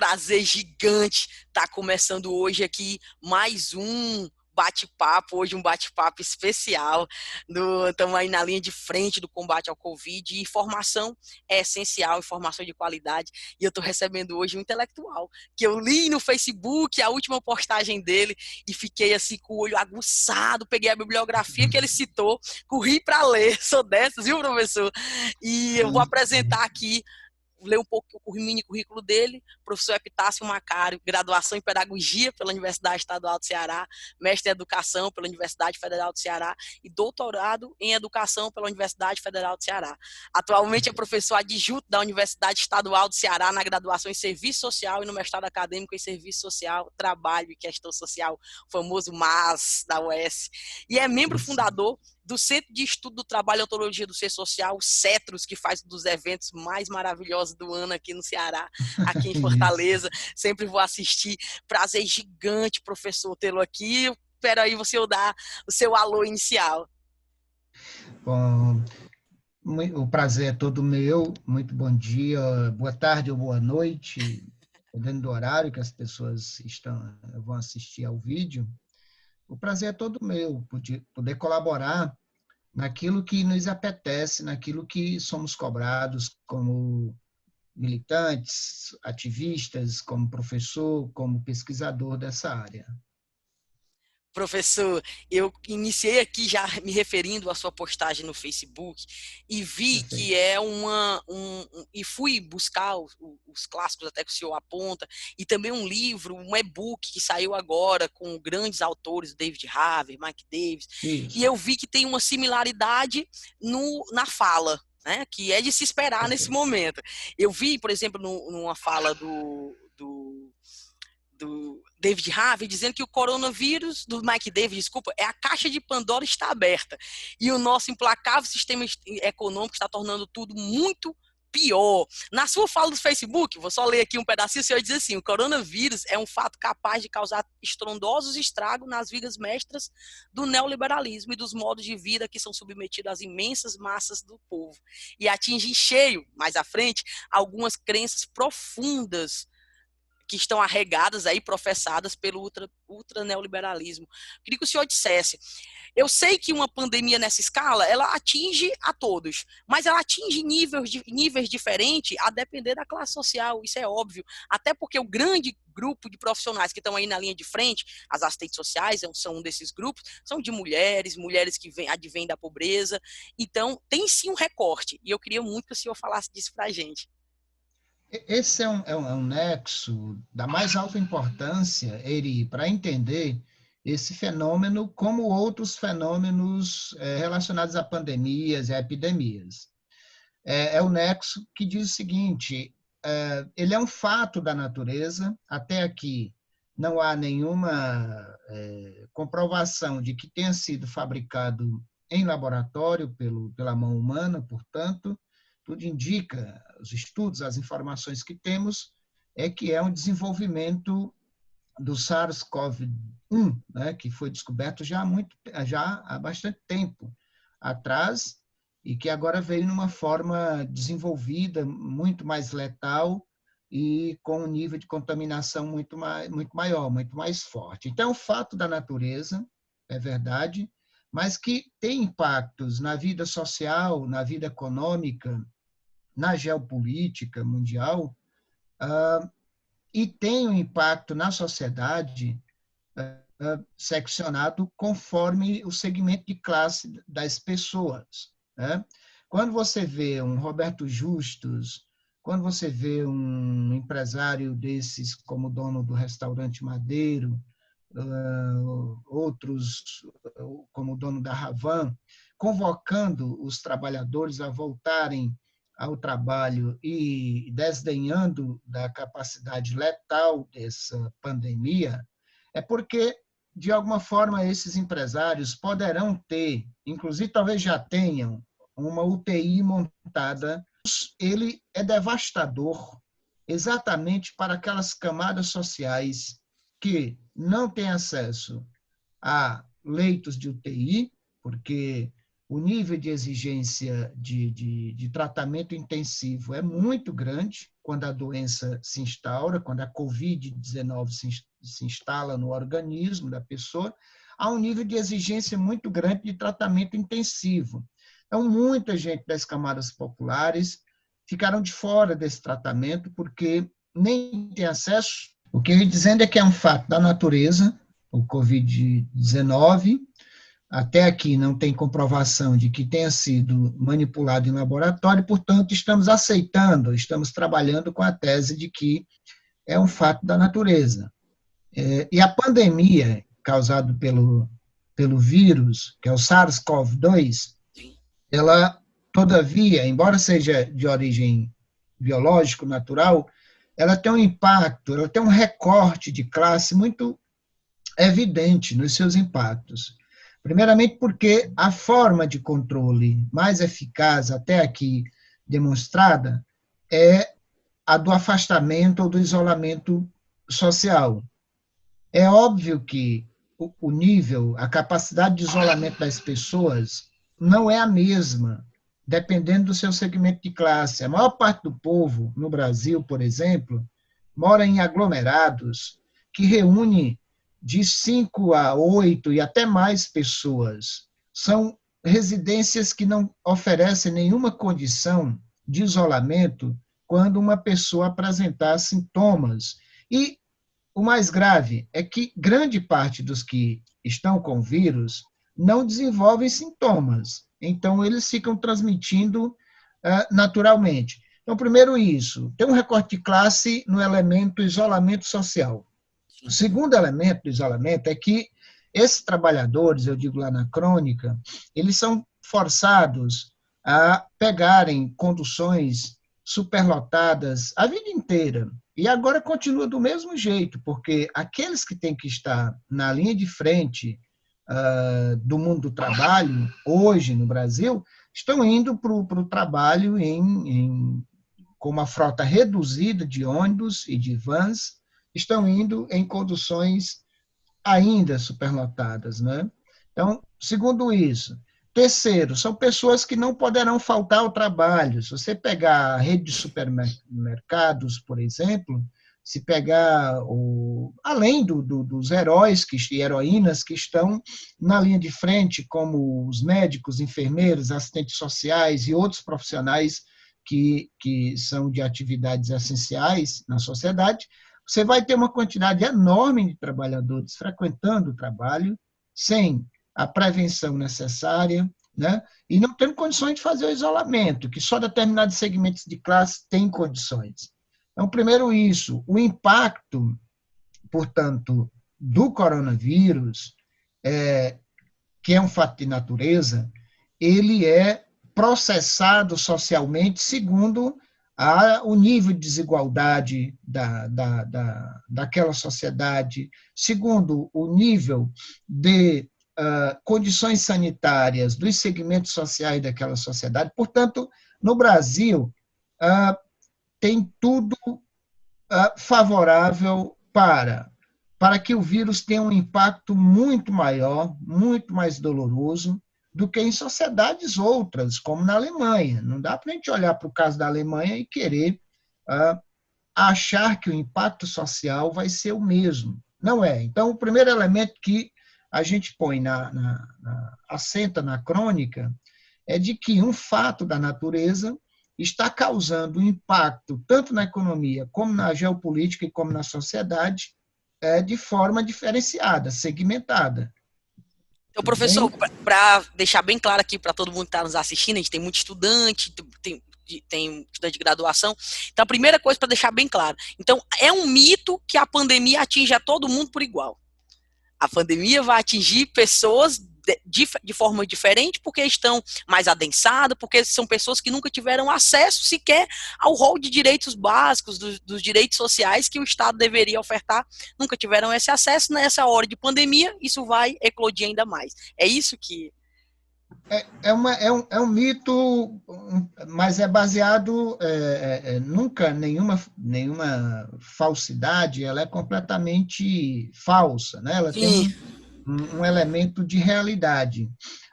prazer gigante estar começando hoje aqui mais um bate-papo, hoje um bate-papo especial. Estamos aí na linha de frente do combate ao Covid, e informação é essencial, informação de qualidade, e eu estou recebendo hoje um intelectual, que eu li no Facebook a última postagem dele, e fiquei assim com o olho aguçado, peguei a bibliografia que ele citou, corri para ler, sou dessas, viu, professor? E eu vou apresentar aqui, ler um pouco o mini currículo dele: professor Epitácio Macário, graduação em Pedagogia pela Universidade Estadual do Ceará, mestre em Educação pela Universidade Federal do Ceará e doutorado em Educação pela Universidade Federal do Ceará. Atualmente é professor adjunto da Universidade Estadual do Ceará na graduação em Serviço Social e no mestrado acadêmico em Serviço Social, Trabalho e Questão Social, o famoso MAS da UES, e é membro fundador do Centro de Estudo do Trabalho e Ontologia do Ser Social, o CETROS, que faz um dos eventos mais maravilhosos do ano aqui no Ceará, aqui em Fortaleza. Sempre vou assistir. Prazer gigante, professor, tê-lo aqui. Espero aí você dar o seu alô inicial. Bom, o prazer é todo meu. Muito bom dia, boa tarde ou boa noite, dependendo do horário que as pessoas vão assistir ao vídeo. O prazer é todo meu, poder colaborar naquilo que nos apetece, naquilo que somos cobrados como militantes, ativistas, como professor, como pesquisador dessa área. Professor, eu iniciei aqui já me referindo à sua postagem no Facebook e vi que é e fui buscar os clássicos até que o senhor aponta, e também um livro, um e-book que saiu agora com grandes autores, David Harvey, Mike Davis. Isso. E eu vi que tem uma similaridade na fala, né, que é de se esperar nesse momento. Eu vi, por exemplo, numa fala do David Harvey, dizendo que o coronavírus, do Mike Davis, desculpa, é a caixa de Pandora está aberta. E o nosso implacável sistema econômico está tornando tudo muito pior. Na sua fala do Facebook, vou só ler aqui um pedacinho, o senhor diz assim: o coronavírus é um fato capaz de causar estrondosos estragos nas vidas mestras do neoliberalismo e dos modos de vida que são submetidos às imensas massas do povo. E atinge em cheio, mais à frente, algumas crenças profundas que estão arregadas aí, professadas pelo ultra neoliberalismo. Queria que o senhor dissesse: eu sei que uma pandemia nessa escala, ela atinge a todos, mas ela atinge níveis diferentes a depender da classe social, isso é óbvio, até porque o grande grupo de profissionais que estão aí na linha de frente, as assistentes sociais são um desses grupos, são de mulheres que advêm da pobreza, então tem sim um recorte, e eu queria muito que o senhor falasse disso para a gente. Esse é um nexo da mais alta importância, Eri, para entender esse fenômeno como outros fenômenos relacionados a pandemias e a epidemias. É o nexo que diz o seguinte: ele é um fato da natureza, até aqui não há nenhuma comprovação de que tenha sido fabricado em laboratório pela mão humana, portanto, tudo indica, os estudos, as informações que temos, é que é um desenvolvimento do SARS-CoV-1, né, que foi descoberto já há bastante tempo atrás, e que agora veio numa forma desenvolvida, muito mais letal e com um nível de contaminação muito maior, muito mais forte. Então, é um fato da natureza, é verdade, mas que tem impactos na vida social, na vida econômica, na geopolítica mundial, e tem um impacto na sociedade seccionado conforme o segmento de classe das pessoas, né? Quando você vê um Roberto Justus, quando você vê um empresário desses como dono do restaurante Madeiro, outros como dono da Havan, convocando os trabalhadores a voltarem ao trabalho e desdenhando da capacidade letal dessa pandemia, é porque, de alguma forma, esses empresários poderão ter, inclusive talvez já tenham, uma UTI montada. Ele é devastador exatamente para aquelas camadas sociais que não têm acesso a leitos de UTI, porque o nível de exigência de tratamento intensivo é muito grande quando a doença se instaura, quando a Covid-19 se instala no organismo da pessoa, há um nível de exigência muito grande de tratamento intensivo. Então, muita gente das camadas populares ficaram de fora desse tratamento porque nem tem acesso. O que eu ia dizendo é que é um fato da natureza, o Covid-19, até aqui não tem comprovação de que tenha sido manipulado em laboratório, portanto, estamos aceitando, estamos trabalhando com a tese de que é um fato da natureza. E a pandemia causada pelo vírus, que é o SARS-CoV-2, ela, todavia, embora seja de origem biológico, natural, ela tem um impacto, ela tem um recorte de classe muito evidente nos seus impactos. Primeiramente, porque a forma de controle mais eficaz até aqui demonstrada é a do afastamento ou do isolamento social. É óbvio que o nível, a capacidade de isolamento das pessoas não é a mesma, dependendo do seu segmento de classe. A maior parte do povo, no Brasil, por exemplo, mora em aglomerados que reúne de 5 a 8 e até mais pessoas. São residências que não oferecem nenhuma condição de isolamento quando uma pessoa apresentar sintomas. E o mais grave é que grande parte dos que estão com vírus não desenvolvem sintomas. Então, eles ficam transmitindo naturalmente. Então, primeiro isso, tem um recorte de classe no elemento isolamento social. O segundo elemento do isolamento é que esses trabalhadores, eu digo lá na crônica, eles são forçados a pegarem conduções superlotadas a vida inteira. E agora continua do mesmo jeito, porque aqueles que têm que estar na linha de frente do mundo do trabalho, hoje no Brasil, estão indo para o trabalho com uma frota reduzida de ônibus e de vans, estão indo em conduções ainda superlotadas, né? Então, segundo isso. Terceiro, são pessoas que não poderão faltar ao trabalho. Se você pegar a rede de supermercados, por exemplo, se pegar além dos heróis e heroínas que estão na linha de frente, como os médicos, enfermeiros, assistentes sociais e outros profissionais que são de atividades essenciais na sociedade, você vai ter uma quantidade enorme de trabalhadores frequentando o trabalho, sem a prevenção necessária, né? E não tendo condições de fazer o isolamento, que só determinados segmentos de classe têm condições. Então, primeiro isso, o impacto, portanto, do coronavírus, que é um fato de natureza, ele é processado socialmente segundo o nível de desigualdade daquela sociedade, segundo o nível de condições sanitárias dos segmentos sociais daquela sociedade. Portanto, no Brasil, tem tudo favorável para que o vírus tenha um impacto muito maior, muito mais doloroso, do que em sociedades outras, como na Alemanha. Não dá para a gente olhar para o caso da Alemanha e querer achar que o impacto social vai ser o mesmo. Não é. Então, o primeiro elemento que a gente põe assenta na crônica é de que um fato da natureza está causando um impacto tanto na economia, como na geopolítica e como na sociedade, de forma diferenciada, segmentada. Então, professor, para deixar bem claro aqui para todo mundo que está nos assistindo, a gente tem muito estudante, tem estudante de graduação. Então, a primeira coisa para deixar bem claro. Então, é um mito que a pandemia atinge a todo mundo por igual. A pandemia vai atingir pessoas de forma diferente, porque estão mais adensadas, porque são pessoas que nunca tiveram acesso sequer ao rol de direitos básicos, dos direitos sociais que o Estado deveria ofertar, nunca tiveram esse acesso. Nessa hora de pandemia, isso vai eclodir ainda mais. É isso que... É um mito, mas é baseado nunca nenhuma falsidade, ela é completamente falsa, né? Ela tem um elemento de realidade.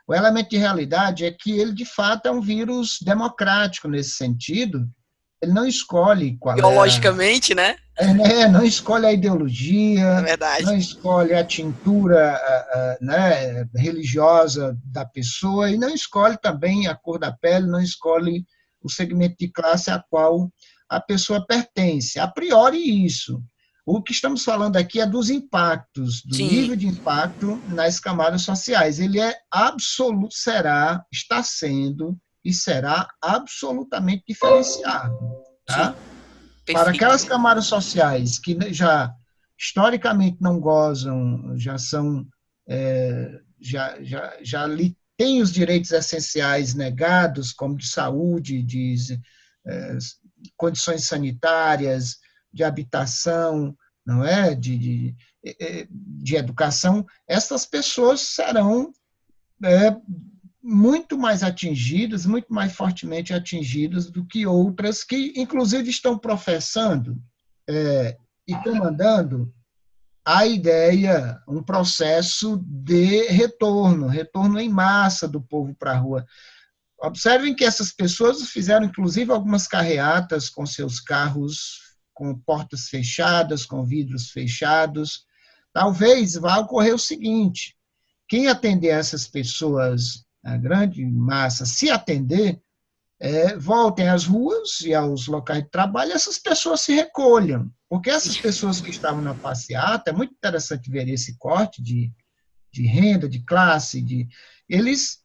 O elemento de realidade é que ele, de fato, é um vírus democrático nesse sentido. Ele não escolhe qual é Biologicamente, né? não escolhe a É ideologia, verdade. não escolhe a tintura né, religiosa da pessoa e não escolhe também a cor da pele, não escolhe o segmento de classe a qual a pessoa pertence. A priori, isso. O que estamos falando aqui é dos impactos, do Sim, nível de impacto nas camadas sociais. Ele é absoluto, está sendo e será absolutamente diferenciado. sim, Tá? Para perfeito. aquelas camadas sociais que já historicamente não gozam, já são, já têm os direitos essenciais negados, como de saúde, de é, condições sanitárias, de habitação, não é, de educação, essas pessoas serão é, muito mais atingidas, muito mais fortemente atingidas do que outras que, inclusive, estão professando e comandando a ideia, um processo de retorno em massa do povo para a rua. Observem que essas pessoas fizeram, inclusive, algumas carreatas com seus carros com portas fechadas, com vidros fechados. Talvez vá ocorrer o seguinte: quem atender essas pessoas, a grande massa, se atender, voltem às ruas e aos locais de trabalho, essas pessoas se recolham. Porque essas pessoas que estavam na passeata, é muito interessante ver esse corte de renda, de classe, eles,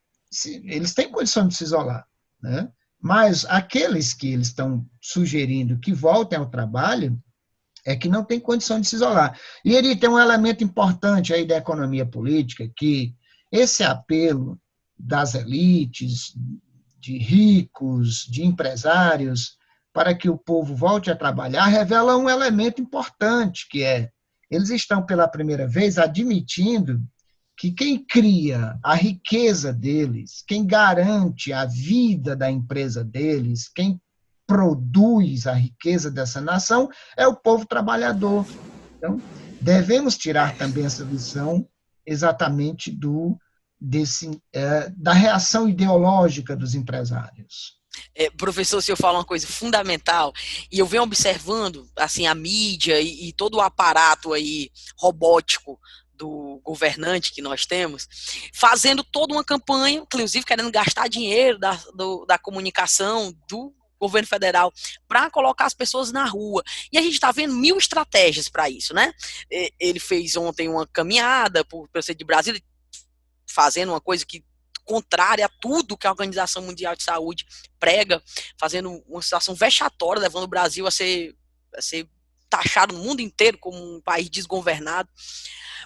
eles têm condição de se isolar. Né? Mas aqueles que eles estão sugerindo que voltem ao trabalho, é que não tem condição de se isolar. E ele tem um elemento importante aí da economia política, que esse apelo das elites, de ricos, de empresários, para que o povo volte a trabalhar, revela um elemento importante, que é, eles estão pela primeira vez admitindo que quem cria a riqueza deles, quem garante a vida da empresa deles, quem produz a riqueza dessa nação é o povo trabalhador. Então, devemos tirar também essa lição exatamente da reação ideológica dos empresários. Professor, o senhor fala uma coisa fundamental, e eu venho observando, assim, a mídia e todo o aparato aí robótico do governante que nós temos, fazendo toda uma campanha, inclusive querendo gastar dinheiro da comunicação do governo federal para colocar as pessoas na rua. E a gente está vendo mil estratégias para isso, né? Ele fez ontem uma caminhada pelo centro de Brasília, fazendo uma coisa que contrária a tudo que a Organização Mundial de Saúde prega, fazendo uma situação vexatória, levando o Brasil a ser taxado no mundo inteiro como um país desgovernado.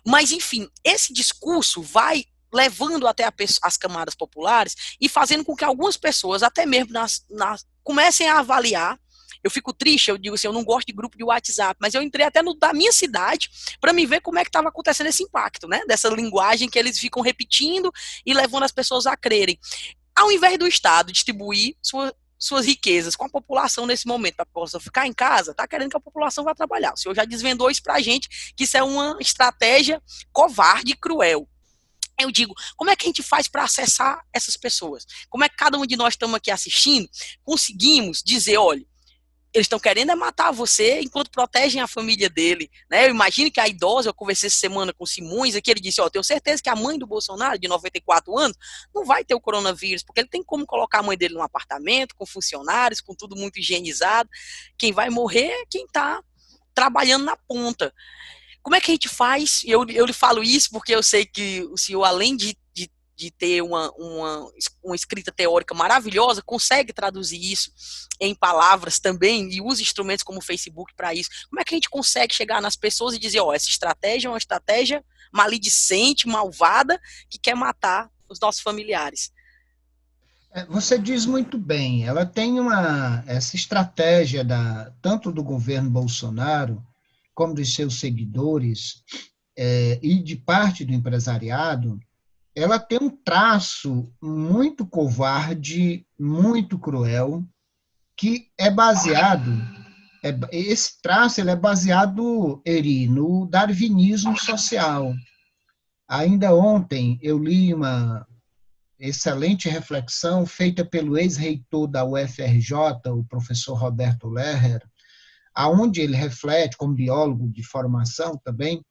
Mas, enfim, esse discurso vai levando até as camadas populares e fazendo com que algumas pessoas, até mesmo comecem a avaliar. Eu fico triste, eu digo assim, eu não gosto de grupo de WhatsApp, mas eu entrei até no da minha cidade para me ver como é que estava acontecendo esse impacto, né? Dessa linguagem que eles ficam repetindo e levando as pessoas a crerem. Ao invés do Estado distribuir suas riquezas com a população nesse momento, para a população ficar em casa, está querendo que a população vá trabalhar. O senhor já desvendou isso para a gente, que isso é uma estratégia covarde e cruel. Eu digo, como é que a gente faz para acessar essas pessoas? Como é que cada um de nós estamos aqui assistindo, conseguimos dizer, olha, eles estão querendo é matar você enquanto protegem a família dele, né? Eu imagino que a idosa, eu conversei essa semana com o Simões, aqui ele disse, ó, tenho certeza que a mãe do Bolsonaro, de 94 anos, não vai ter o coronavírus, porque ele tem como colocar a mãe dele num apartamento, com funcionários, com tudo muito higienizado. Quem vai morrer é quem está trabalhando na ponta. Como é que a gente faz? Eu lhe falo isso porque eu sei que o senhor, além de ter uma escrita teórica maravilhosa, consegue traduzir isso em palavras também e usa instrumentos como o Facebook para isso. Como é que a gente consegue chegar nas pessoas e dizer, ó, essa estratégia é uma estratégia maledicente, malvada, que quer matar os nossos familiares? Você diz muito bem, ela tem essa estratégia tanto do governo Bolsonaro, como dos seus seguidores, e de parte do empresariado, ela tem um traço muito covarde, muito cruel, que é baseado, esse traço ele é baseado, Eri, no darwinismo social. Ainda ontem eu li excelente reflexão feita pelo ex-reitor da UFRJ, o professor Roberto Lerrer, aonde ele reflete, como biólogo de formação também,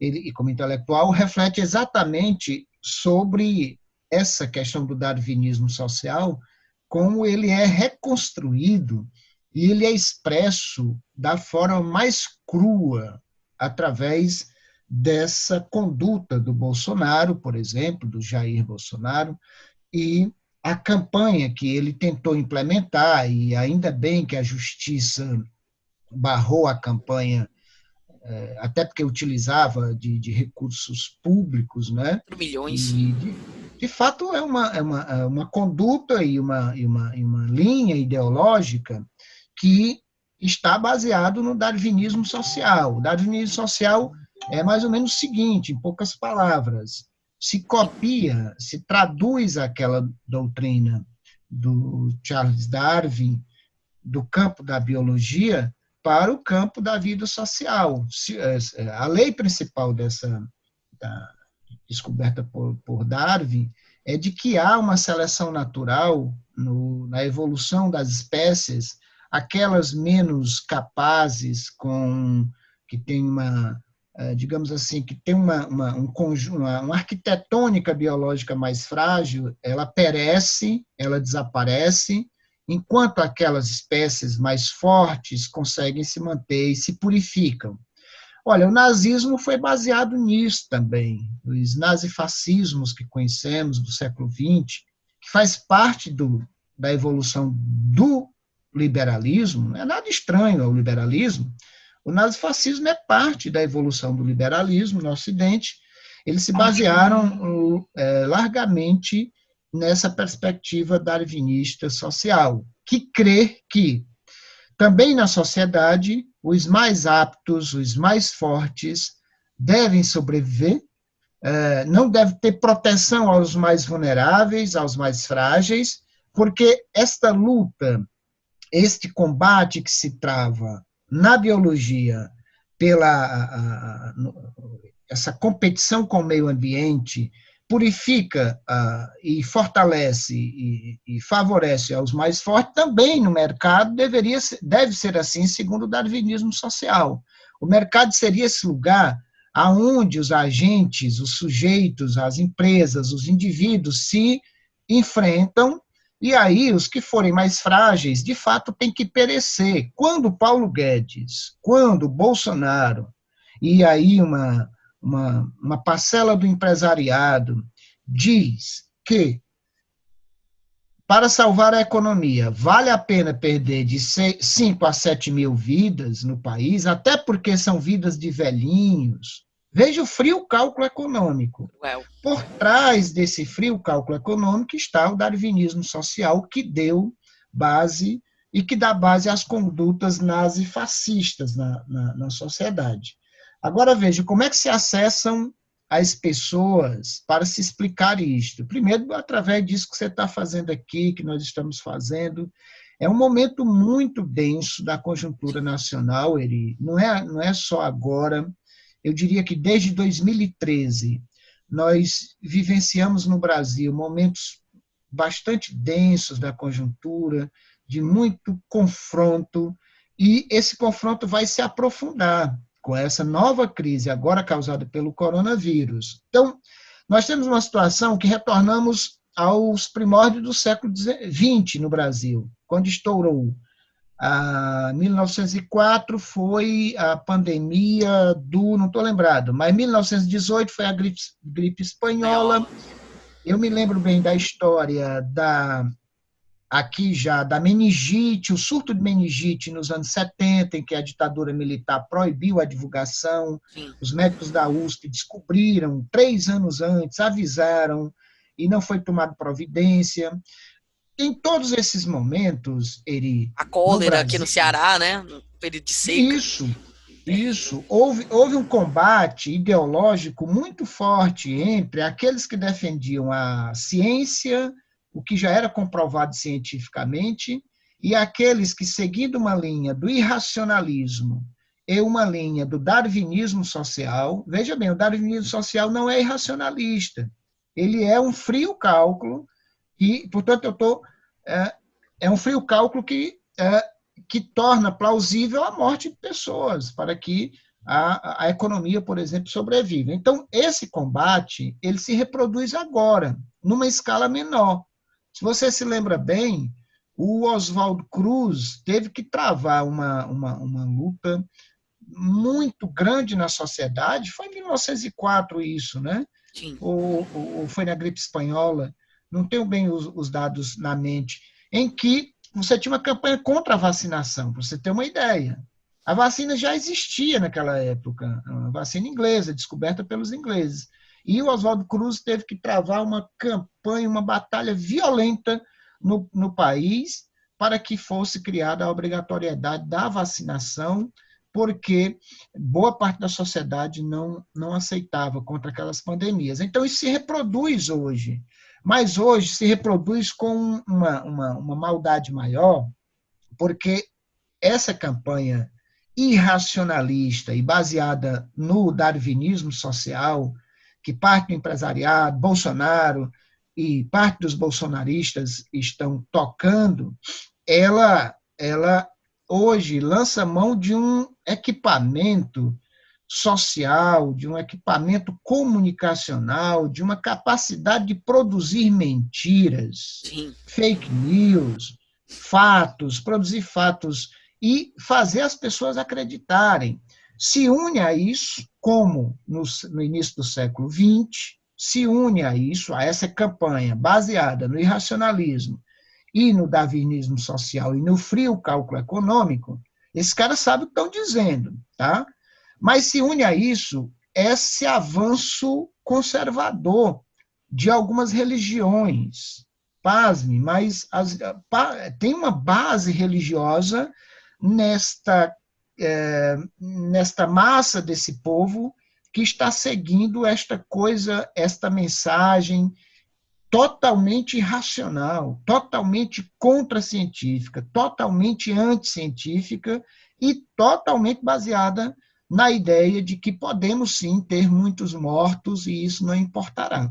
e como intelectual, reflete exatamente sobre essa questão do darwinismo social, como ele é reconstruído e ele é expresso da forma mais crua através dessa conduta do Bolsonaro, por exemplo, do Jair Bolsonaro, e a campanha que ele tentou implementar, e ainda bem que a justiça barrou a campanha, até porque utilizava de recursos públicos, né? Milhões. E, de fato, é uma conduta e uma linha ideológica que está baseado no darwinismo social. O darwinismo social é mais ou menos o seguinte, em poucas palavras, se copia, se traduz aquela doutrina do Charles Darwin, do campo da biologia, para o campo da vida social. A lei principal da descoberta por Darwin é de que há uma seleção natural na evolução das espécies, aquelas menos capazes, que têm digamos assim, que tem uma arquitetônica biológica mais frágil, ela perece, ela desaparece, enquanto aquelas espécies mais fortes conseguem se manter e se purificam. Olha, o nazismo foi baseado nisso também. Os nazifascismos que conhecemos do século XX, que faz parte da evolução do liberalismo, não é nada estranho ao liberalismo. O nazifascismo é parte da evolução do liberalismo no Ocidente. Eles se basearam largamente nessa perspectiva darwinista social, que crê que também na sociedade os mais aptos, os mais fortes devem sobreviver, não deve ter proteção aos mais vulneráveis, aos mais frágeis, porque esta luta, este combate que se trava na biologia pela essa competição com o meio ambiente, purifica e fortalece e favorece aos mais fortes, também no mercado deve ser assim, segundo o darwinismo social. O mercado seria esse lugar aonde os agentes, os sujeitos, as empresas, os indivíduos se enfrentam, e aí os que forem mais frágeis, de fato, têm que perecer. Quando Paulo Guedes, quando Bolsonaro, e aí uma parcela do empresariado diz que, para salvar a economia, vale a pena perder de 5 a 7 mil vidas no país, até porque são vidas de velhinhos. Veja o frio cálculo econômico. Por trás desse frio cálculo econômico está o darwinismo social, que deu base e que dá base às condutas nazifascistas na sociedade. Agora, veja, como é que se acessam as pessoas para se explicar isto? Primeiro, através disso que você está fazendo aqui, que nós estamos fazendo. É um momento muito denso da conjuntura nacional, Eri. Não é só agora. Eu diria que desde 2013, nós vivenciamos no Brasil momentos bastante densos da conjuntura, de muito confronto, e esse confronto vai se aprofundar com essa nova crise, agora causada pelo coronavírus. Então, nós temos uma situação que retornamos aos primórdios do século XX no Brasil, quando estourou. Em 1904 foi a pandemia não estou lembrado, mas em 1918 foi a gripe espanhola. Eu me lembro bem da história aqui já da meningite, o surto de meningite nos anos 70, em que a ditadura militar proibiu a divulgação. Sim. Os médicos da USP descobriram 3 anos antes, avisaram, e não foi tomada providência. Em todos esses momentos, Eri, a cólera Brasil, aqui no Ceará, né? No período de seca. Isso. Houve um combate ideológico muito forte entre aqueles que defendiam a ciência, o que já era comprovado cientificamente, e aqueles que, seguindo uma linha do irracionalismo e uma linha do darwinismo social, veja bem, o darwinismo social não é irracionalista, ele é um frio cálculo E, portanto, é um frio cálculo que torna plausível a morte de pessoas, para que a economia, por exemplo, sobreviva. Então, esse combate, ele se reproduz agora, numa escala menor. Se você se lembra bem, o Oswaldo Cruz teve que travar uma luta muito grande na sociedade, foi em 1904 isso, né? Sim. Ou foi na gripe espanhola, não tenho bem os dados na mente, em que você tinha uma campanha contra a vacinação, para você ter uma ideia. A vacina já existia naquela época, a vacina inglesa, descoberta pelos ingleses. E o Oswaldo Cruz teve que travar uma campanha, uma batalha violenta no país para que fosse criada a obrigatoriedade da vacinação, porque boa parte da sociedade não aceitava contra aquelas pandemias. Então, isso se reproduz hoje, mas hoje se reproduz com uma maldade maior, porque essa campanha irracionalista e baseada no darwinismo social, que parte do empresariado, Bolsonaro e parte dos bolsonaristas estão tocando, ela hoje lança mão de um equipamento social, de um equipamento comunicacional, de uma capacidade de produzir mentiras, Sim. fake news, fatos, produzir fatos e fazer as pessoas acreditarem. Se une a isso, como no início do século XX, se une a isso, a essa campanha baseada no irracionalismo e no darwinismo social e no frio cálculo econômico, esses caras sabem o que estão dizendo, tá? Mas se une a isso esse avanço conservador de algumas religiões. Pasme, mas tem uma base religiosa nesta massa desse povo que está seguindo esta coisa, esta mensagem totalmente irracional, totalmente contracientífica, totalmente anticientífica e totalmente baseada na ideia de que podemos sim ter muitos mortos e isso não importará.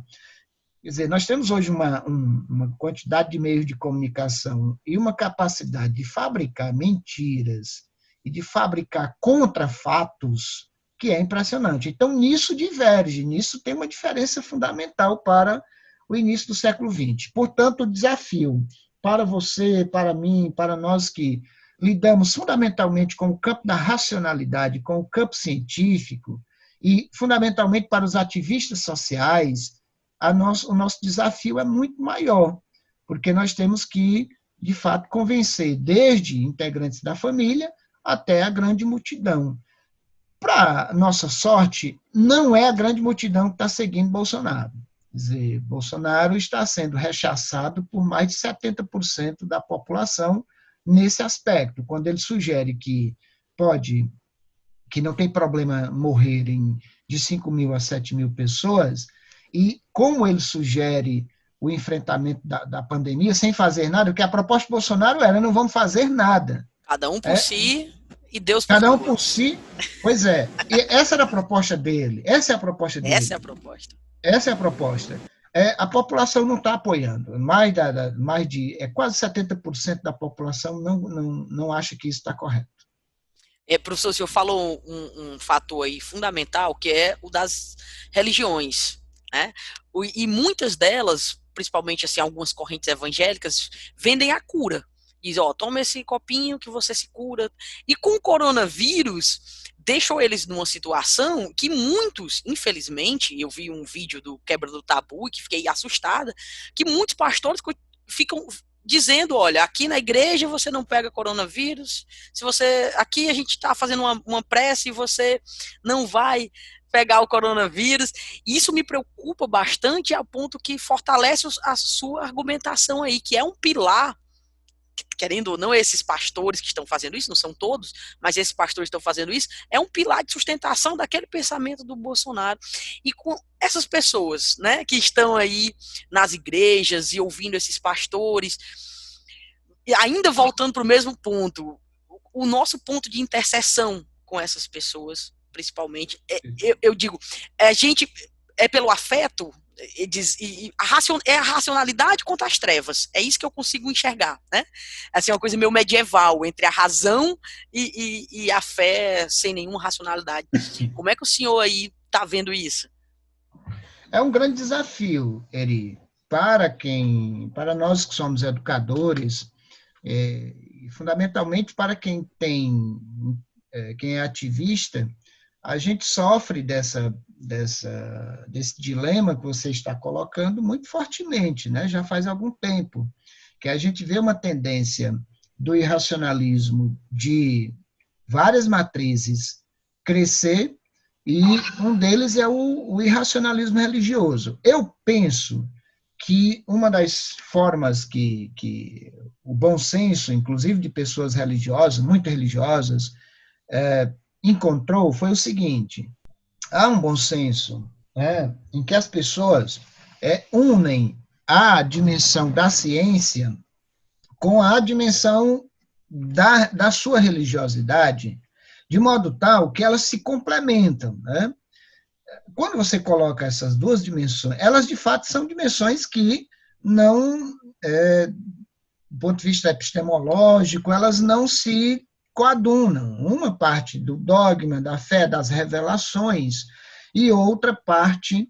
Quer dizer, nós temos hoje uma quantidade de meios de comunicação e uma capacidade de fabricar mentiras e de fabricar contrafatos que é impressionante. Então, nisso diverge, nisso tem uma diferença fundamental para o início do século XX. Portanto, o desafio para você, para mim, para nós que lidamos fundamentalmente com o campo da racionalidade, com o campo científico, e fundamentalmente para os ativistas sociais, o nosso desafio é muito maior, porque nós temos que, de fato, convencer desde integrantes da família até a grande multidão. Para nossa sorte, não é a grande multidão que está seguindo Bolsonaro. Quer dizer, Bolsonaro está sendo rechaçado por mais de 70% da população nesse aspecto, quando ele sugere que não tem problema morrer de 5 mil a 7 mil pessoas, e como ele sugere o enfrentamento da pandemia sem fazer nada, porque a proposta de Bolsonaro era não vamos fazer nada. Cada um por si e Deus por Cada um todos. por si, pois é. E essa era a proposta dele, essa é a proposta dele. Essa é a proposta. Essa é a proposta. A população não está apoiando. Quase 70% da população não acha que isso está correto. Professor, o senhor falou um fator aí fundamental, que é o das religiões, né? E muitas delas, principalmente assim, algumas correntes evangélicas, vendem a cura. Diz, toma esse copinho que você se cura. E com o coronavírus, deixou eles numa situação que muitos, infelizmente, eu vi um vídeo do Quebra do Tabu e que fiquei assustada, que muitos pastores ficam dizendo, olha, aqui na igreja você não pega coronavírus, aqui a gente está fazendo uma prece e você não vai pegar o coronavírus. Isso me preocupa bastante a ponto que fortalece a sua argumentação aí, que é um pilar, querendo ou não, esses pastores que estão fazendo isso, não são todos, mas esses pastores que estão fazendo isso, é um pilar de sustentação daquele pensamento do Bolsonaro. E com essas pessoas, né, que estão aí nas igrejas e ouvindo esses pastores, e ainda voltando para o mesmo ponto, o nosso ponto de interseção com essas pessoas, principalmente, eu digo, a gente é pelo afeto, é a racionalidade contra as trevas. É isso que eu consigo enxergar, né? Assim, uma coisa meio medieval, entre a razão e a fé sem nenhuma racionalidade. Como é que o senhor aí está vendo isso? É um grande desafio, Eri, para nós que somos educadores, e fundamentalmente para quem é ativista, a gente sofre desse dilema que você está colocando muito fortemente, né? Já faz algum tempo, que a gente vê uma tendência do irracionalismo de várias matrizes crescer, e um deles é o irracionalismo religioso. Eu penso que uma das formas que o bom senso, inclusive de pessoas religiosas, muito religiosas, encontrou foi o seguinte: há um bom senso, né, em que as pessoas unem a dimensão da ciência com a dimensão da sua religiosidade, de modo tal que elas se complementam, né? Quando você coloca essas duas dimensões, elas de fato são dimensões que não, do ponto de vista epistemológico, elas não se coadunam. Uma parte do dogma, da fé, das revelações, e outra parte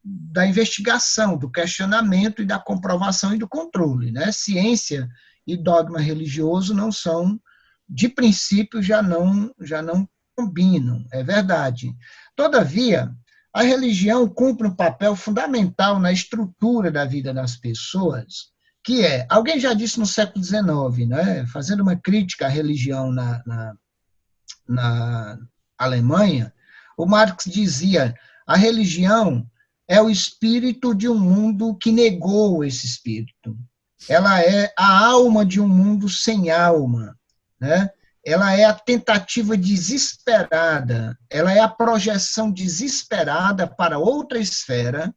da investigação, do questionamento e da comprovação e do controle, né? Ciência e dogma religioso não são, de princípio, já não combinam, é verdade. Todavia, a religião cumpre um papel fundamental na estrutura da vida das pessoas, que alguém já disse no século XIX, né, fazendo uma crítica à religião na Alemanha, o Marx dizia: a religião é o espírito de um mundo que negou esse espírito. Ela é a alma de um mundo sem alma, né? Ela é a tentativa desesperada, ela é a projeção desesperada para outra esfera,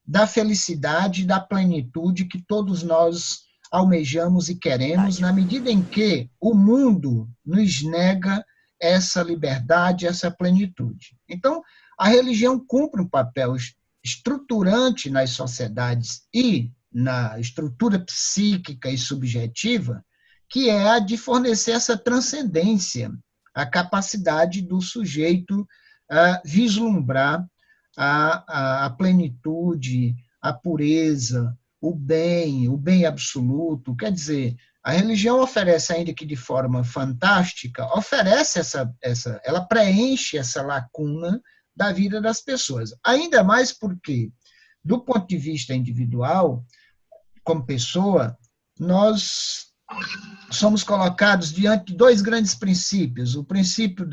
da felicidade e da plenitude que todos nós almejamos e queremos, na medida em que o mundo nos nega essa liberdade, essa plenitude. Então, a religião cumpre um papel estruturante nas sociedades e na estrutura psíquica e subjetiva, que é a de fornecer essa transcendência, a capacidade do sujeito vislumbrar a plenitude, a pureza, o bem absoluto. Quer dizer, a religião oferece, ainda que de forma fantástica, oferece ela preenche essa lacuna da vida das pessoas. Ainda mais porque, do ponto de vista individual, como pessoa, nós somos colocados diante de dois grandes princípios: o princípio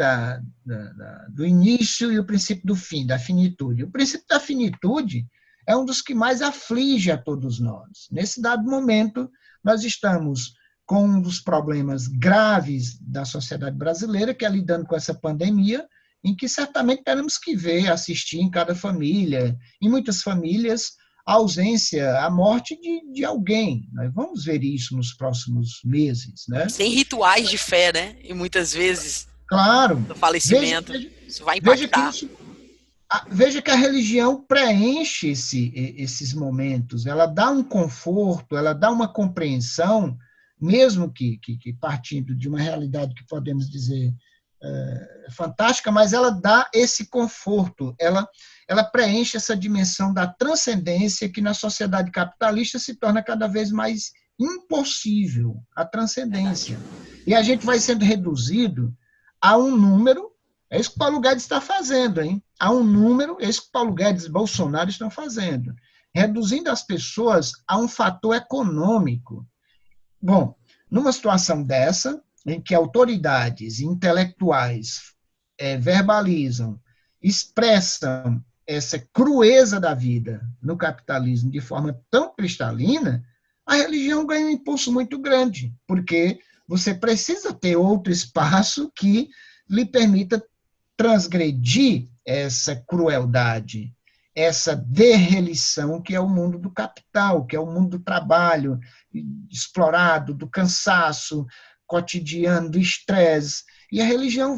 do início e o princípio do fim, da finitude. O princípio da finitude é um dos que mais aflige a todos nós. Nesse dado momento, nós estamos com um dos problemas graves da sociedade brasileira, que é lidando com essa pandemia, em que certamente teremos que ver, assistir em cada família, em muitas famílias, a ausência, a morte de alguém. Nós vamos ver isso nos próximos meses, né? Sem rituais de fé, né? E muitas vezes, claro, do falecimento, isso vai impactar. Veja que a religião preenche esses momentos, ela dá um conforto, ela dá uma compreensão, mesmo que partindo de uma realidade que podemos dizer fantástica, mas ela dá esse conforto, ela preenche essa dimensão da transcendência que na sociedade capitalista se torna cada vez mais impossível, a transcendência. E a gente vai sendo reduzido a um número. É isso que Paulo Guedes está fazendo, hein? Há um número, é isso que Paulo Guedes e Bolsonaro estão fazendo, reduzindo as pessoas a um fator econômico. Bom, numa situação dessa, em que autoridades intelectuais verbalizam, expressam essa crueza da vida no capitalismo de forma tão cristalina, a religião ganha um impulso muito grande, porque você precisa ter outro espaço que lhe permita transgredir essa crueldade, essa derrelição que é o mundo do capital, que é o mundo do trabalho explorado, do cansaço cotidiano, do estresse. E a religião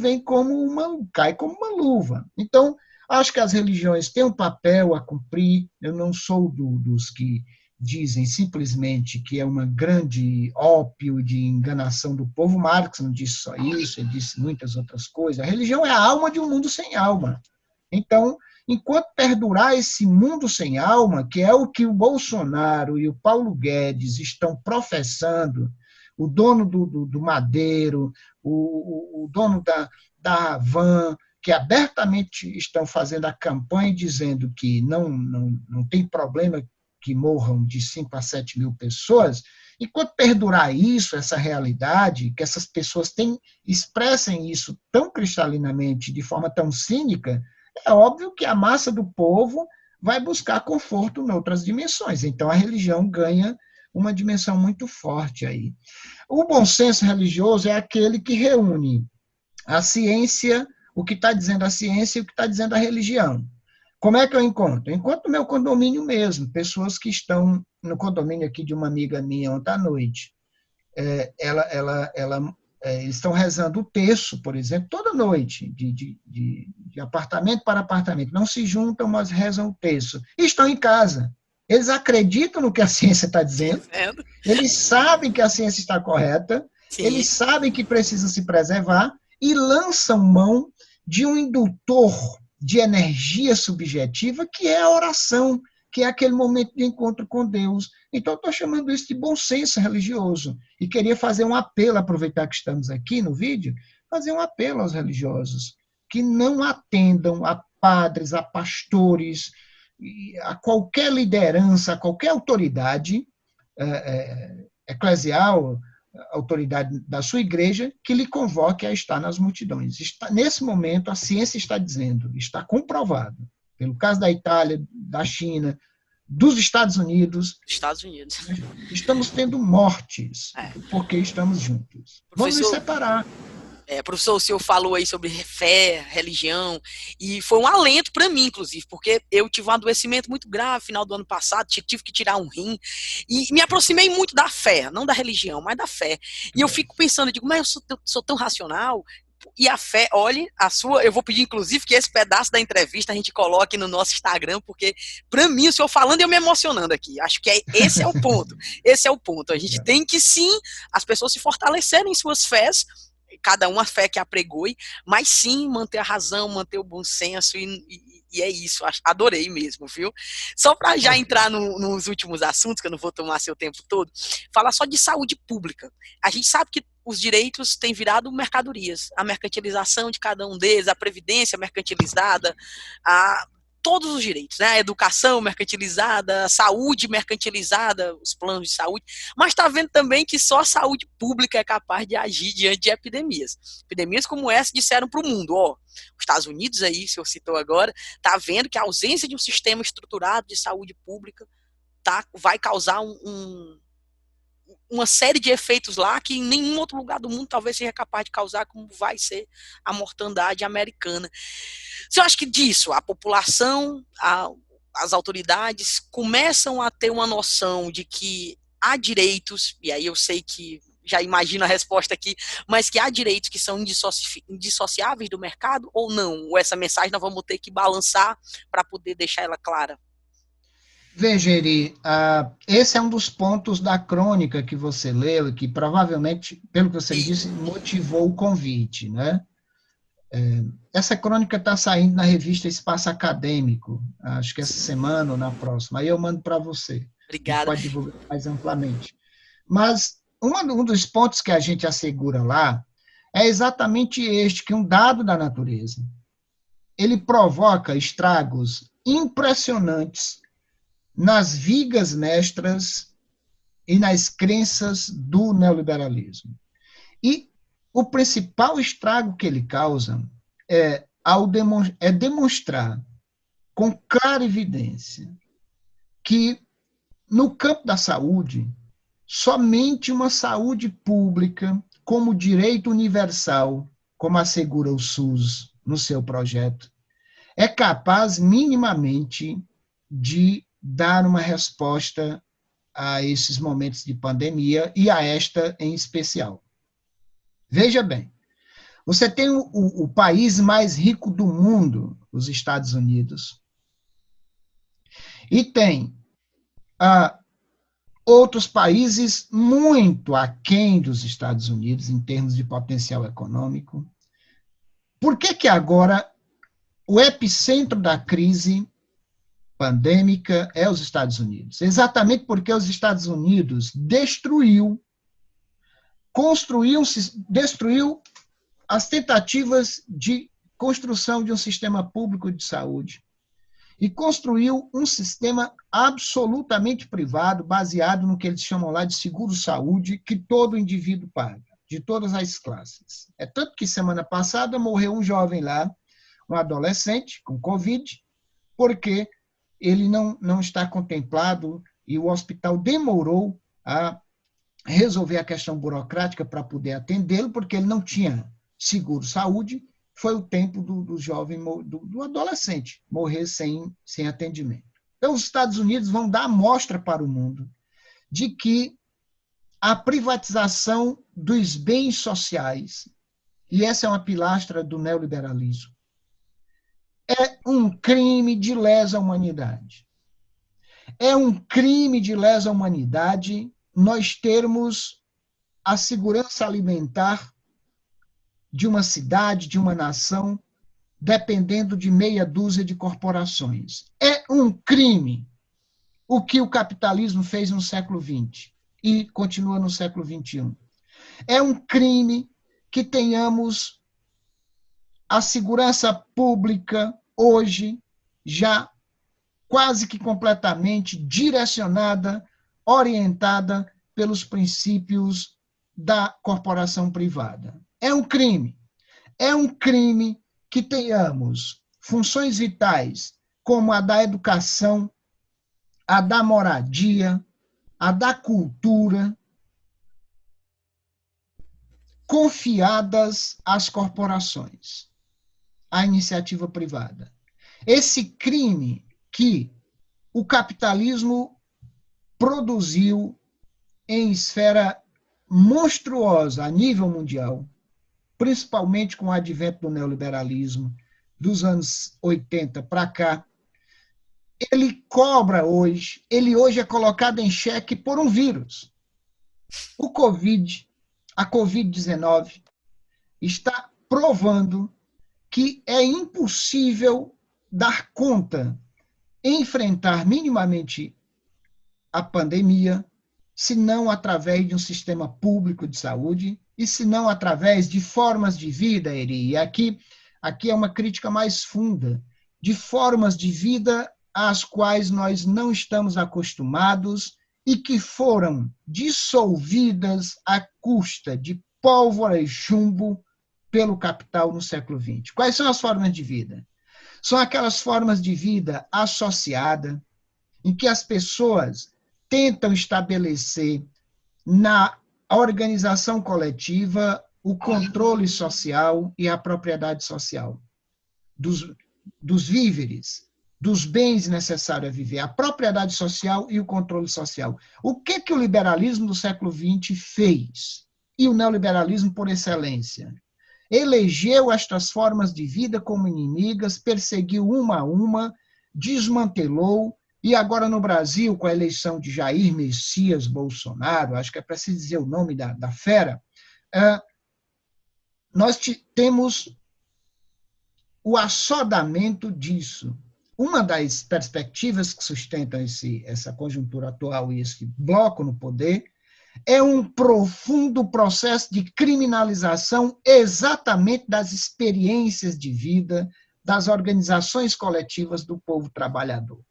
cai como uma luva. Então, Acho que as religiões têm um papel a cumprir. Eu não sou dos que dizem simplesmente que é uma grande ópio de enganação do povo. Marx não disse só isso, ele disse muitas outras coisas. A religião é a alma de um mundo sem alma. Então, enquanto perdurar esse mundo sem alma, que é o que o Bolsonaro e o Paulo Guedes estão professando, o dono do Madeiro, o dono da Havan, que abertamente estão fazendo a campanha dizendo que não tem problema que morram de 5 a 7 mil pessoas, enquanto perdurar isso, essa realidade, que essas pessoas expressem isso tão cristalinamente, de forma tão cínica, é óbvio que a massa do povo vai buscar conforto em outras dimensões. Então, a religião ganha uma dimensão muito forte aí. O bom senso religioso é aquele que reúne a ciência, o que está dizendo a ciência e o que está dizendo a religião. Como é que eu encontro? Eu encontro no meu condomínio mesmo, pessoas que estão no condomínio aqui de uma amiga minha ontem à noite. Eles estão rezando o terço, por exemplo, toda noite, de apartamento para apartamento. Não se juntam, mas rezam o terço. E estão em casa. Eles acreditam no que a ciência está dizendo, eles sabem que a ciência está correta, Sim. Eles sabem que precisam se preservar e lançam mão de um indutor de energia subjetiva, que é a oração, que é aquele momento de encontro com Deus. Então, eu estou chamando isso de bom senso religioso. E queria fazer um apelo, aproveitar que estamos aqui no vídeo, fazer um apelo aos religiosos, que não atendam a padres, a pastores, a qualquer liderança, a qualquer autoridade eclesial, autoridade da sua igreja, que lhe convoque a estar nas multidões. Nesse momento, a ciência está dizendo, está comprovado, pelo caso da Itália, da China, dos Estados Unidos, estamos tendo mortes, porque estamos juntos. Vamos nos separar. Professor, o senhor falou aí sobre fé, religião, e foi um alento para mim, inclusive, porque eu tive um adoecimento muito grave no final do ano passado, tive que tirar um rim, e me aproximei muito da fé, não da religião, mas da fé. E eu fico pensando, eu digo, mas eu sou tão racional, e a fé, olhe, eu vou pedir, inclusive, que esse pedaço da entrevista a gente coloque no nosso Instagram, porque, para mim, o senhor falando e eu me emocionando aqui, acho que esse é o ponto, a gente tem que, sim, as pessoas se fortalecerem em suas fés, cada uma a fé que apregoe, mas sim manter a razão, manter o bom senso, e é isso, adorei mesmo, viu? Só para já entrar nos últimos assuntos, que eu não vou tomar seu tempo todo, falar só de saúde pública. A gente sabe que os direitos têm virado mercadorias, a mercantilização de cada um deles, a previdência mercantilizada, todos os direitos, né? A educação mercantilizada, a saúde mercantilizada, os planos de saúde, mas está vendo também que só a saúde pública é capaz de agir diante de epidemias. Epidemias como essa disseram para o mundo, os Estados Unidos aí, o senhor citou agora, está vendo que a ausência de um sistema estruturado de saúde pública vai causar uma série de efeitos lá que em nenhum outro lugar do mundo talvez seja capaz de causar, como vai ser a mortandade americana. Você acha que disso, a população, as autoridades começam a ter uma noção de que há direitos, e aí eu sei que já imagino a resposta aqui, mas que há direitos que são indissociáveis do mercado ou não? Ou essa mensagem nós vamos ter que balançar para poder deixar ela clara? Veja, Eri, esse é um dos pontos da crônica que você leu e que provavelmente, pelo que você me disse, motivou o convite, né? Essa crônica está saindo na revista Espaço Acadêmico, acho que essa semana ou na próxima, aí eu mando para você. Obrigada. Pode divulgar mais amplamente. Mas um dos pontos que a gente assegura lá é exatamente este, que um dado da natureza, ele provoca estragos impressionantes nas vigas mestras e nas crenças do neoliberalismo. E o principal estrago que ele causa é demonstrar com clara evidência que, no campo da saúde, somente uma saúde pública, como direito universal, como assegura o SUS no seu projeto, é capaz minimamente de dar uma resposta a esses momentos de pandemia e a esta em especial. Veja bem, Você tem o país mais rico do mundo, os Estados Unidos, e tem outros países muito aquém dos Estados Unidos em termos de potencial econômico. Por que agora o epicentro da crise pandêmica é os Estados Unidos? Exatamente porque os Estados Unidos destruiu as tentativas de construção de um sistema público de saúde e construiu um sistema absolutamente privado, baseado no que eles chamam lá de seguro-saúde, que todo indivíduo paga, de todas as classes. É tanto que semana passada morreu um jovem lá, um adolescente com Covid, porque ele não está contemplado e o hospital demorou a resolver a questão burocrática para poder atendê-lo, porque ele não tinha seguro-saúde. Foi o tempo do jovem, do adolescente, morrer sem atendimento. Então, os Estados Unidos vão dar amostra para o mundo de que a privatização dos bens sociais, e essa é uma pilastra do neoliberalismo, é um crime de lesa humanidade. É um crime de lesa humanidade nós termos a segurança alimentar de uma cidade, de uma nação, dependendo de meia dúzia de corporações. É um crime o que o capitalismo fez no século XX e continua no século XXI. É um crime que tenhamos a segurança pública hoje já quase que completamente direcionada, orientada pelos princípios da corporação privada. É um crime. É um crime que tenhamos funções vitais como a da educação, a da moradia, a da cultura, confiadas às corporações, à iniciativa privada. Esse crime que o capitalismo produziu em esfera monstruosa a nível mundial, principalmente com o advento do neoliberalismo dos anos 80 para cá, ele cobra hoje, ele hoje é colocado em xeque por um vírus. O Covid, a Covid-19, está provando que é impossível dar conta, enfrentar minimamente a pandemia, se não através de um sistema público de saúde e se não através de formas de vida, Eri. E aqui é uma crítica mais funda, de formas de vida às quais nós não estamos acostumados e que foram dissolvidas à custa de pólvora e chumbo pelo capital no século XX. Quais são as formas de vida? São aquelas formas de vida associada, em que as pessoas tentam estabelecer na organização coletiva o controle social e a propriedade social dos víveres, dos bens necessários a viver, a propriedade social e o controle social. O que o liberalismo do século XX fez? E o neoliberalismo por excelência? Elegeu estas formas de vida como inimigas, perseguiu uma a uma, desmantelou, e agora no Brasil, com a eleição de Jair Messias Bolsonaro, acho que é preciso dizer o nome da fera, nós temos o assodamento disso. Uma das perspectivas que sustentam essa conjuntura atual e esse bloco no poder é um profundo processo de criminalização exatamente das experiências de vida das organizações coletivas do povo trabalhador.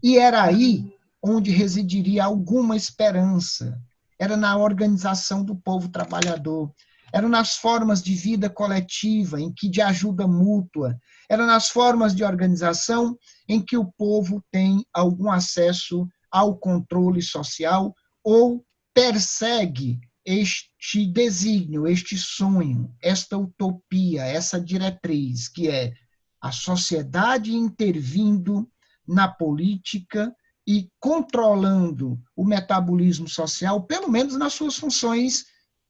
E era aí onde residiria alguma esperança. Era na organização do povo trabalhador. Era nas formas de vida coletiva, em que de ajuda mútua. Era nas formas de organização em que o povo tem algum acesso ao controle social ou persegue este desígnio, este sonho, esta utopia, essa diretriz, que é a sociedade intervindo na política e controlando o metabolismo social, pelo menos nas suas funções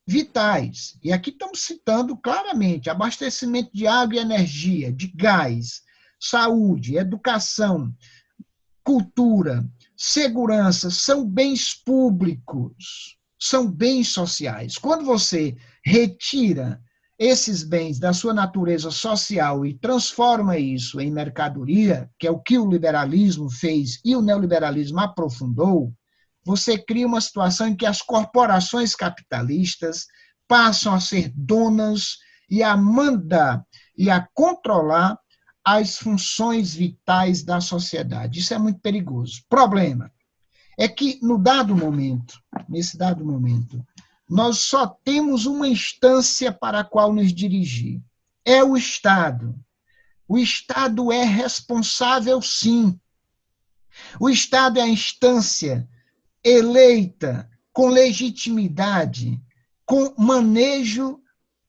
vitais. E aqui estamos citando claramente abastecimento de água e energia, de gás, saúde, educação, cultura, segurança, são bens públicos, são bens sociais. Quando você retira esses bens da sua natureza social e transforma isso em mercadoria, que é o que o liberalismo fez e o neoliberalismo aprofundou, você cria uma situação em que as corporações capitalistas passam a ser donas e a mandar e a controlar as funções vitais da sociedade. Isso é muito perigoso. Problema é que, no dado momento, nesse dado momento, nós só temos uma instância para a qual nos dirigir. É o Estado. O Estado é responsável, sim. O Estado é a instância eleita, com legitimidade, com manejo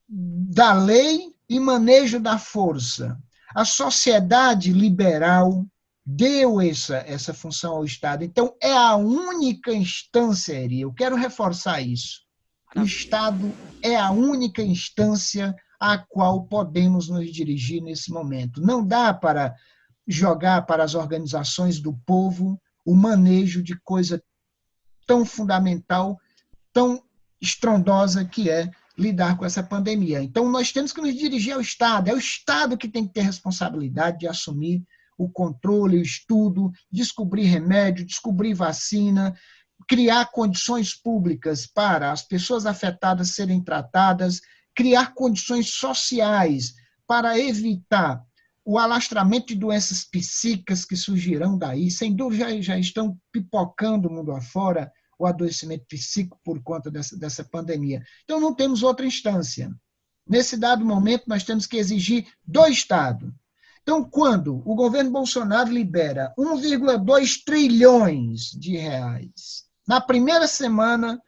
da lei e manejo da força. A sociedade liberal deu essa função ao Estado. Então, é a única instância, Eri, eu quero reforçar isso. O Estado é a única instância à qual podemos nos dirigir nesse momento. Não dá para jogar para as organizações do povo o manejo de coisa tão fundamental, tão estrondosa que é lidar com essa pandemia. Então, nós temos que nos dirigir ao Estado. É o Estado que tem que ter responsabilidade de assumir o controle, o estudo, descobrir remédio, descobrir vacina, criar condições públicas para as pessoas afetadas serem tratadas, criar condições sociais para evitar o alastramento de doenças psíquicas que surgirão daí. Sem dúvida, já estão pipocando o mundo afora o adoecimento psíquico por conta dessa pandemia. Então, não temos outra instância. Nesse dado momento, nós temos que exigir do Estado. Então, quando o governo Bolsonaro libera 1,2 trilhões de reais na primeira semana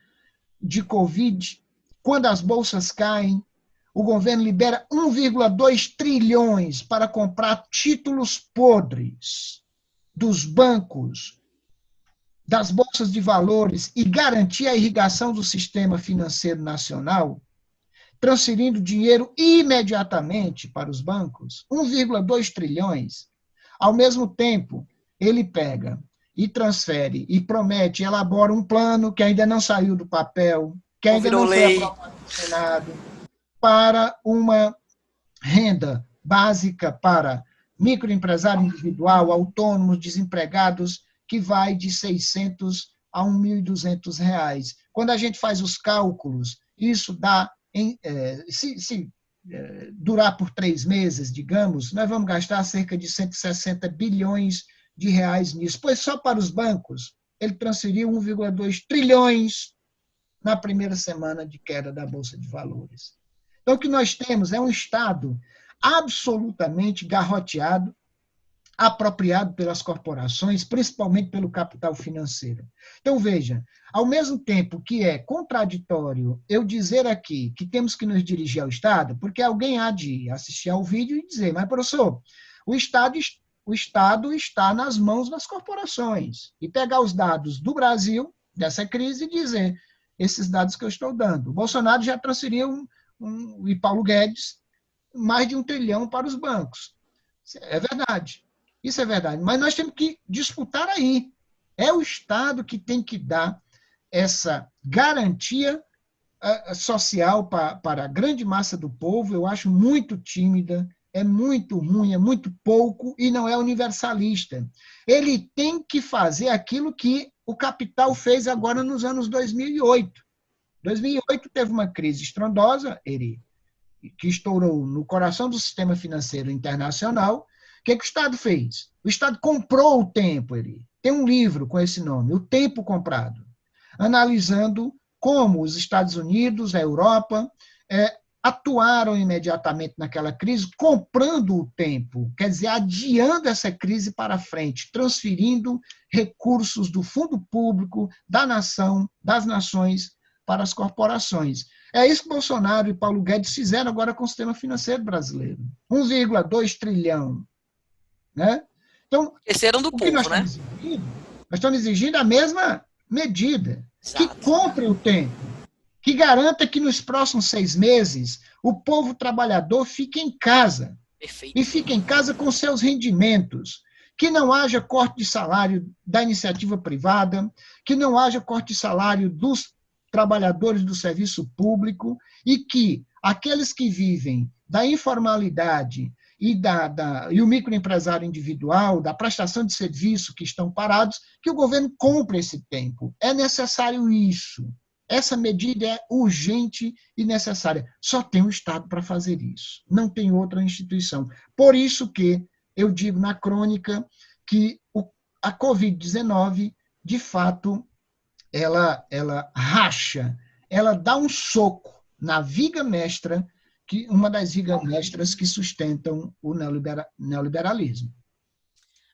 de Covid, quando as bolsas caem, o governo libera 1,2 trilhões para comprar títulos podres dos bancos, das bolsas de valores e garantir a irrigação do sistema financeiro nacional, transferindo dinheiro imediatamente para os bancos, 1,2 trilhões. Ao mesmo tempo, ele pega e transfere e promete, elabora um plano que ainda não saiu do papel, que ainda não foi aprovado no Senado, para uma renda básica para microempresário individual, autônomos, desempregados, que vai de 600 a 1.200 reais. Quando a gente faz os cálculos, isso dá, se durar por 3 meses, digamos, nós vamos gastar cerca de 160 bilhões de reais nisso, pois só para os bancos ele transferiu 1,2 trilhões na primeira semana de queda da Bolsa de Valores. Então, o que nós temos é um Estado absolutamente garroteado, apropriado pelas corporações, principalmente pelo capital financeiro. Então, veja, ao mesmo tempo que é contraditório eu dizer aqui que temos que nos dirigir ao Estado, porque alguém há de assistir ao vídeo e dizer, mas, professor, o Estado está nas mãos das corporações. E pegar os dados do Brasil, dessa crise, e dizer, esses dados que eu estou dando. O Bolsonaro já transferiu, e Paulo Guedes, mais de 1 trilhão para os bancos. É verdade. Isso é verdade. Mas nós temos que disputar aí. É o Estado que tem que dar essa garantia social para a grande massa do povo. Eu acho muito tímida, é muito ruim, é muito pouco e não é universalista. Ele tem que fazer aquilo que o capital fez agora nos anos 2008. 2008 teve uma crise estrondosa, que estourou no coração do sistema financeiro internacional. O que o Estado fez? O Estado comprou o tempo. Tem um livro com esse nome, O Tempo Comprado, analisando como os Estados Unidos, a Europa, atuaram imediatamente naquela crise, comprando o tempo, quer dizer, adiando essa crise para frente, transferindo recursos do fundo público, da nação, das nações, para as corporações. É isso que Bolsonaro e Paulo Guedes fizeram agora com o sistema financeiro brasileiro. 1,2 trilhão. Né? Então, esqueceram do povo, nós estamos exigindo a mesma medida. Exato. Que compre o tempo. que garanta que nos próximos 6 meses o povo trabalhador fique em casa, e Perfeito. fique em casa com seus rendimentos, que não haja corte de salário da iniciativa privada, que não haja corte de salário dos trabalhadores do serviço público, e que aqueles que vivem da informalidade e o microempresário individual, da prestação de serviço que estão parados, que o governo compre esse tempo. É necessário isso. Essa medida é urgente e necessária. Só tem o Estado para fazer isso. Não tem outra instituição. Por isso que eu digo na crônica que a Covid-19, de fato, ela racha, ela dá um soco na viga mestra, uma das vigas mestras que sustentam o neoliberalismo.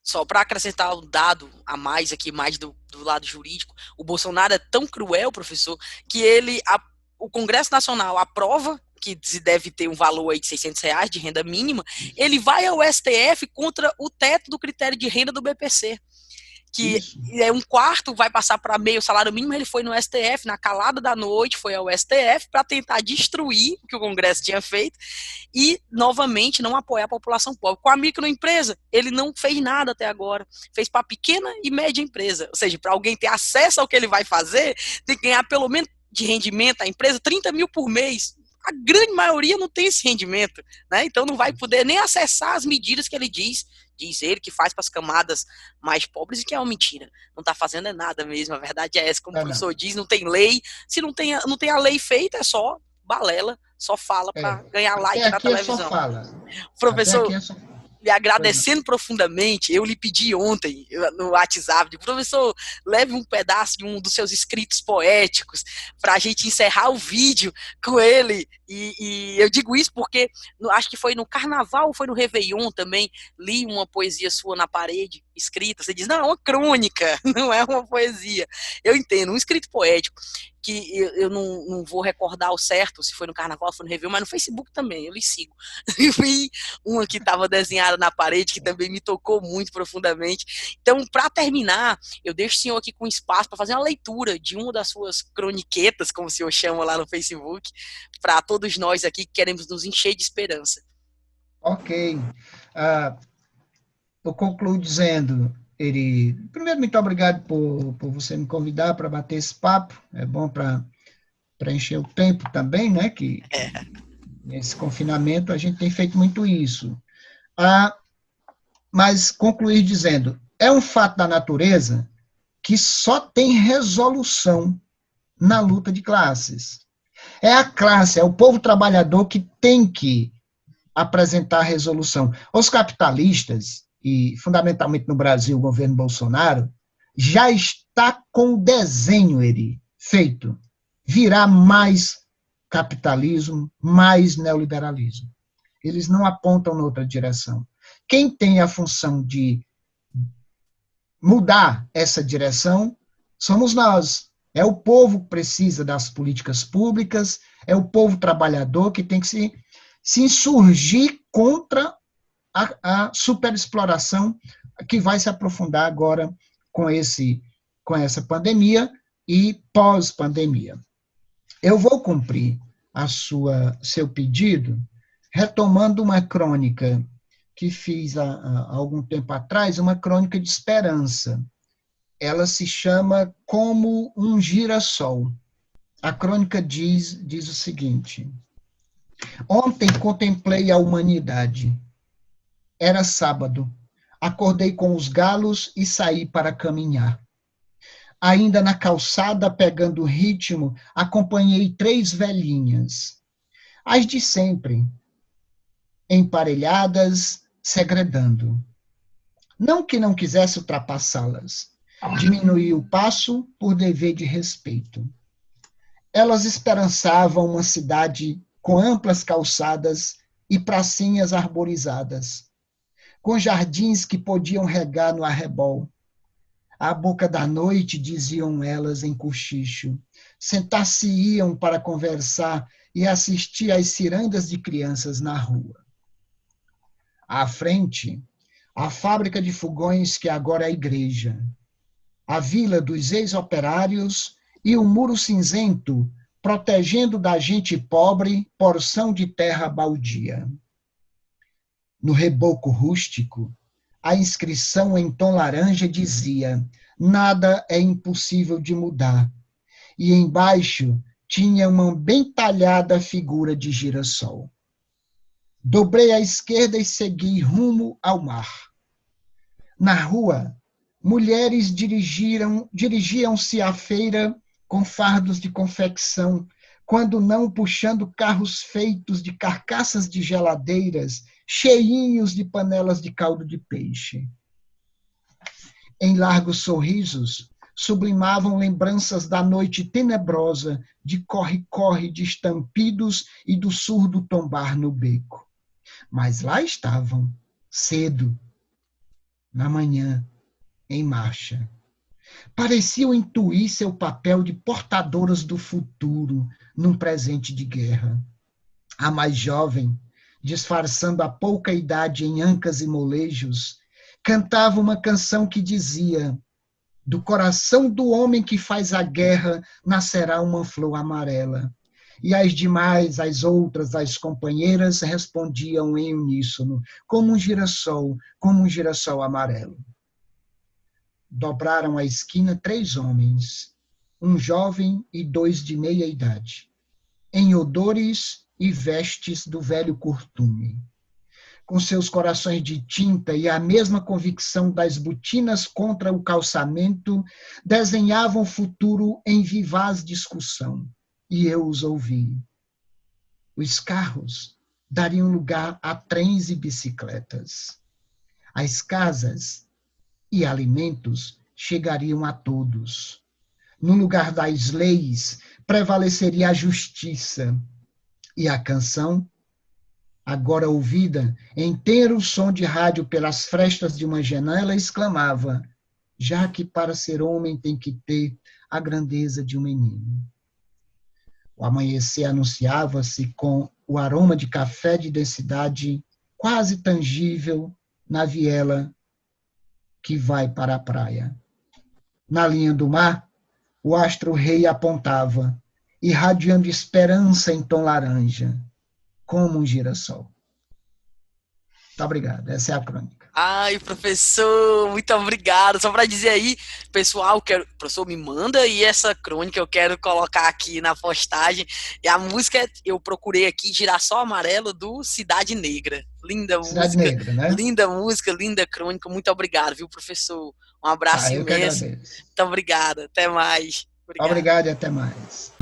Só para acrescentar um dado a mais aqui, mais do lado jurídico, o Bolsonaro é tão cruel, professor, que o Congresso Nacional aprova que deve ter um valor aí de R$600 de renda mínima, ele vai ao STF contra o teto do critério de renda do BPC, que é um quarto, vai passar para meio salário mínimo. Ele foi no STF, na calada da noite, foi ao STF para tentar destruir o que o Congresso tinha feito e, novamente, não apoiar a população pobre. Com a microempresa, ele não fez nada até agora. Fez para pequena e média empresa. Ou seja, para alguém ter acesso ao que ele vai fazer, tem que ganhar pelo menos de rendimento a empresa 30 mil por mês. A grande maioria não tem esse rendimento, né? Então não vai poder nem acessar as medidas que ele diz ele que faz para as camadas mais pobres, e que é uma mentira. Não está fazendo é nada mesmo, a verdade é essa. Como o professor diz, não tem lei. Se não tem a lei feita, é só balela, só fala para ganhar like na televisão. Até aqui é só fala. Professor, lhe agradecendo profundamente, eu lhe pedi ontem no WhatsApp, professor, leve um pedaço de um dos seus escritos poéticos para a gente encerrar o vídeo com ele, e eu digo isso porque acho que foi no Carnaval ou foi no Réveillon também, li uma poesia sua na parede, escrita, você diz, não, é uma crônica, não é uma poesia. Eu entendo, um escrito poético, que eu não vou recordar ao certo se foi no Carnaval, se foi no Réveillon, mas no Facebook também, eu lhe sigo. E vi uma que estava desenhada na parede, que também me tocou muito profundamente. Então, para terminar, eu deixo o senhor aqui com espaço para fazer uma leitura de uma das suas croniquetas, como o senhor chama lá no Facebook, para todos nós aqui que queremos nos encher de esperança. Ok. Eu concluo dizendo, Eri, primeiro, muito obrigado por você me convidar para bater esse papo. É bom para encher o tempo também, né? Que nesse confinamento a gente tem feito muito isso. Mas concluir dizendo, é um fato da natureza que só tem resolução na luta de classes. É a classe, é o povo trabalhador que tem que apresentar a resolução. Os capitalistas, e fundamentalmente no Brasil o governo Bolsonaro, já está com o desenho, Eri, feito. Virá mais capitalismo, mais neoliberalismo. Eles não apontam noutra direção. Quem tem a função de mudar essa direção somos nós. É o povo que precisa das políticas públicas, é o povo trabalhador que tem que se insurgir contra a superexploração que vai se aprofundar agora com essa pandemia e pós-pandemia. Eu vou cumprir seu pedido retomando uma crônica que fiz há algum tempo atrás, uma crônica de esperança. Ela se chama Como um Girassol. A crônica diz o seguinte: ontem contemplei a humanidade. Era sábado. Acordei com os galos e saí para caminhar. Ainda na calçada, pegando o ritmo, acompanhei 3 velhinhas. As de sempre, emparelhadas, segredando. Não que não quisesse ultrapassá-las. Diminuí o passo por dever de respeito. Elas esperançavam uma cidade com amplas calçadas e pracinhas arborizadas, com jardins que podiam regar no arrebol. À boca da noite, diziam elas em cochicho, sentar-se-iam para conversar e assistir às cirandas de crianças na rua. À frente, a fábrica de fogões que agora é a igreja, a vila dos ex-operários e o muro cinzento protegendo da gente pobre porção de terra baldia. No reboco rústico, a inscrição em tom laranja dizia: nada é impossível de mudar. E embaixo tinha uma bem talhada figura de girassol. Dobrei à esquerda e segui rumo ao mar. Na rua, mulheres dirigiam-se à feira com fardos de confecção, quando não puxando carros feitos de carcaças de geladeiras, cheinhos de panelas de caldo de peixe. Em largos sorrisos, sublimavam lembranças da noite tenebrosa de corre-corre de estampidos e do surdo tombar no beco. Mas lá estavam, cedo, na manhã, em marcha. Pareciam intuir seu papel de portadoras do futuro num presente de guerra. A mais jovem, disfarçando a pouca idade em ancas e molejos, cantava uma canção que dizia: do coração do homem que faz a guerra nascerá uma flor amarela. E as demais, as outras, as companheiras, respondiam em uníssono, como um girassol amarelo. Dobraram a esquina 3 homens, um jovem e 2 de meia idade, em odores e vestes do velho costume. Com seus corações de tinta e a mesma convicção das botinas contra o calçamento, desenhavam o futuro em vivaz discussão. E eu os ouvi. Os carros dariam lugar a trens e bicicletas. As casas e alimentos chegariam a todos. No lugar das leis, prevaleceria a justiça. E a canção, agora ouvida em tenro som de rádio pelas frestas de uma janela, exclamava: já que para ser homem tem que ter a grandeza de um menino. O amanhecer anunciava-se com o aroma de café de densidade quase tangível na viela que vai para a praia. Na linha do mar, o astro-rei apontava, irradiando esperança em tom laranja, como um girassol. Muito obrigado. Essa é a crônica. Ai, professor, muito obrigado. Só para dizer aí, pessoal, professor, me manda aí essa crônica, eu quero colocar aqui na postagem. E a música, eu procurei aqui, Girassol Amarelo, do Cidade Negra. Cidade Negra, né? Linda música, linda crônica. Muito obrigado, viu, professor? Um abraço Eu que imenso. agradeço. Muito obrigado. Até mais. Obrigado e até mais.